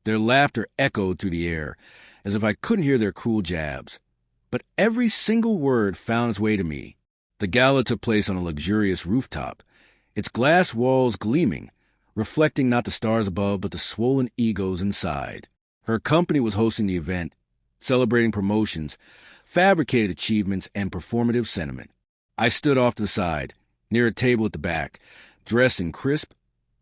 Their laughter echoed through the air, as if I couldn't hear their cruel jabs. But every single word found its way to me. The gala took place on a luxurious rooftop, its glass walls gleaming, reflecting not the stars above but the swollen egos inside. Her company was hosting the event, celebrating promotions, fabricated achievements, and performative sentiment. I stood off to the side, near a table at the back, dressed in crisp,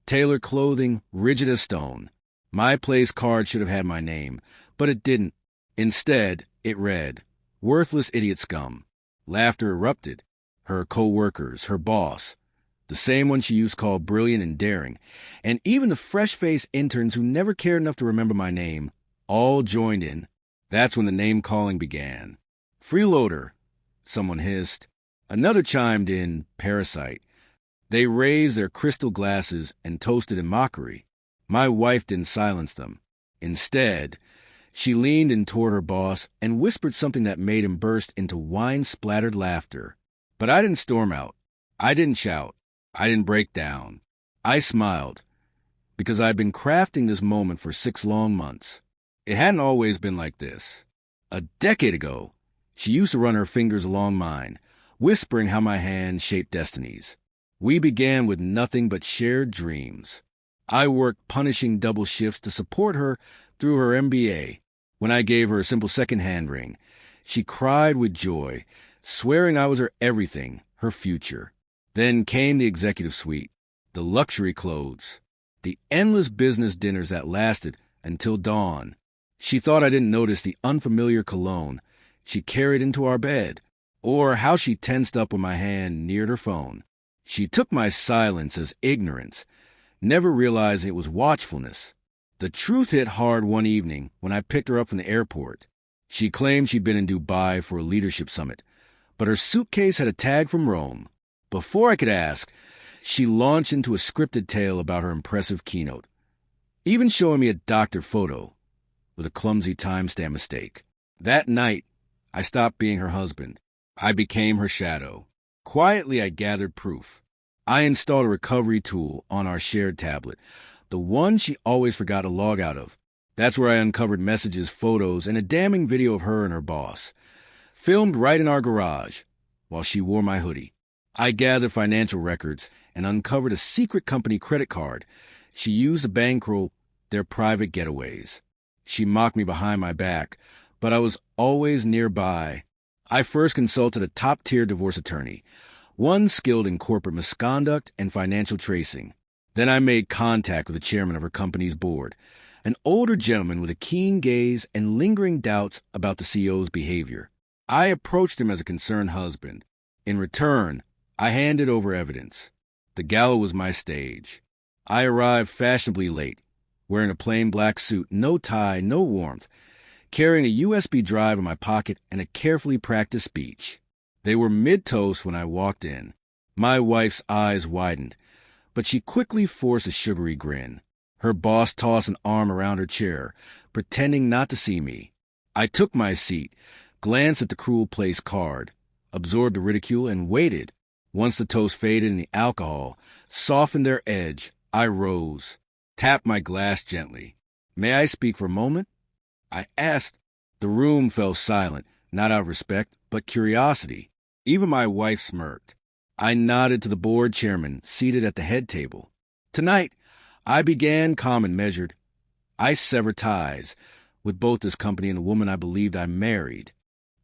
tailored clothing, rigid as stone. My place card should have had my name, but it didn't. Instead, it read, "Worthless idiot scum." Laughter erupted. Her co-workers, her boss, the same one she used to call brilliant and daring, and even the fresh-faced interns who never cared enough to remember my name, all joined in. That's when the name-calling began. "Freeloader," someone hissed. Another chimed in, "Parasite." They raised their crystal glasses and toasted in mockery. My wife didn't silence them. Instead, she leaned in toward her boss and whispered something that made him burst into wine-splattered laughter. But I didn't storm out. I didn't shout. I didn't break down. I smiled, because I'd been crafting this moment for 6 long months. It hadn't always been like this. A decade ago, she used to run her fingers along mine, whispering how my hands shaped destinies. We began with nothing but shared dreams. I worked punishing double shifts to support her through her MBA. When I gave her a simple second-hand ring, she cried with joy, swearing I was her everything, her future. Then came the executive suite, the luxury clothes, the endless business dinners that lasted until dawn. She thought I didn't notice the unfamiliar cologne she carried into our bed, or how she tensed up when my hand neared her phone. She took my silence as ignorance, never realizing it was watchfulness. The truth hit hard one evening when I picked her up from the airport. She claimed she'd been in Dubai for a leadership summit, but her suitcase had a tag from Rome. Before I could ask, she launched into a scripted tale about her impressive keynote, even showing me a doctored photo with a clumsy timestamp mistake. That night, I stopped being her husband. I became her shadow. Quietly, I gathered proof. I installed a recovery tool on our shared tablet, the one she always forgot to log out of. That's where I uncovered messages, photos, and a damning video of her and her boss, filmed right in our garage while she wore my hoodie. I gathered financial records and uncovered a secret company credit card she used to bankroll their private getaways. She mocked me behind my back, but I was always nearby. I first consulted a top-tier divorce attorney, one skilled in corporate misconduct and financial tracing. Then I made contact with the chairman of her company's board, an older gentleman with a keen gaze and lingering doubts about the CEO's behavior. I approached him as a concerned husband. In return, I handed over evidence. The gala was my stage. I arrived fashionably late, wearing a plain black suit, no tie, no warmth, carrying a USB drive in my pocket and a carefully practiced speech. They were mid-toast when I walked in. My wife's eyes widened, but she quickly forced a sugary grin. Her boss tossed an arm around her chair, pretending not to see me. I took my seat, glanced at the cruel place card, absorbed the ridicule, and waited. Once the toast faded and the alcohol softened their edge, I rose, tapped my glass gently. "May I speak for a moment?" I asked. The room fell silent, not out of respect, but curiosity. Even my wife smirked. I nodded to the board chairman, seated at the head table. "Tonight," I began, calm and measured, "I sever ties with both this company and the woman I believed I married."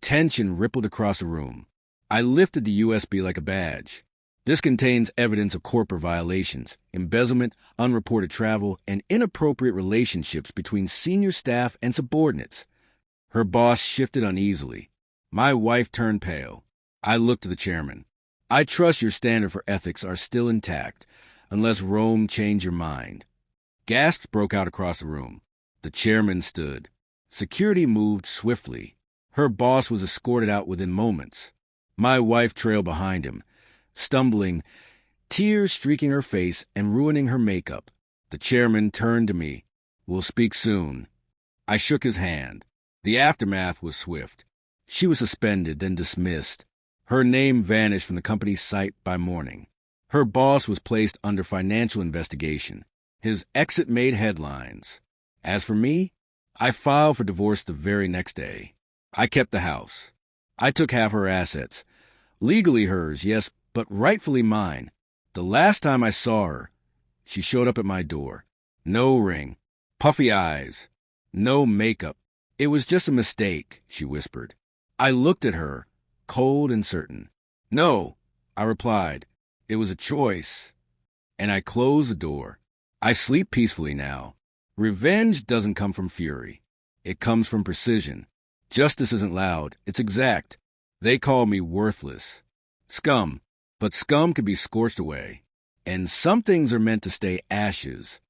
Tension rippled across the room. I lifted the USB like a badge. "This contains evidence of corporate violations, embezzlement, unreported travel, and inappropriate relationships between senior staff and subordinates." Her boss shifted uneasily. My wife turned pale. I looked to the chairman. "I trust your standard for ethics are still intact, unless Rome changed your mind." Gasps broke out across the room. The chairman stood. Security moved swiftly. Her boss was escorted out within moments. My wife trailed behind him, stumbling, tears streaking her face and ruining her makeup. The chairman turned to me. "We'll speak soon." I shook his hand. The aftermath was swift. She was suspended, then dismissed. Her name vanished from the company's site by morning. Her boss was placed under financial investigation. His exit made headlines. As for me, I filed for divorce the very next day. I kept the house. I took half her assets. Legally hers, yes, but rightfully mine. The last time I saw her, she showed up at my door. No ring, puffy eyes, no makeup. It was just a mistake, she whispered. I looked at her, cold and certain. No, I replied. It was a choice. And I closed the door. I sleep peacefully now. Revenge doesn't come from fury. It comes from precision. Justice isn't loud. It's exact. They call me worthless. Scum. But scum can be scorched away. And some things are meant to stay ashes.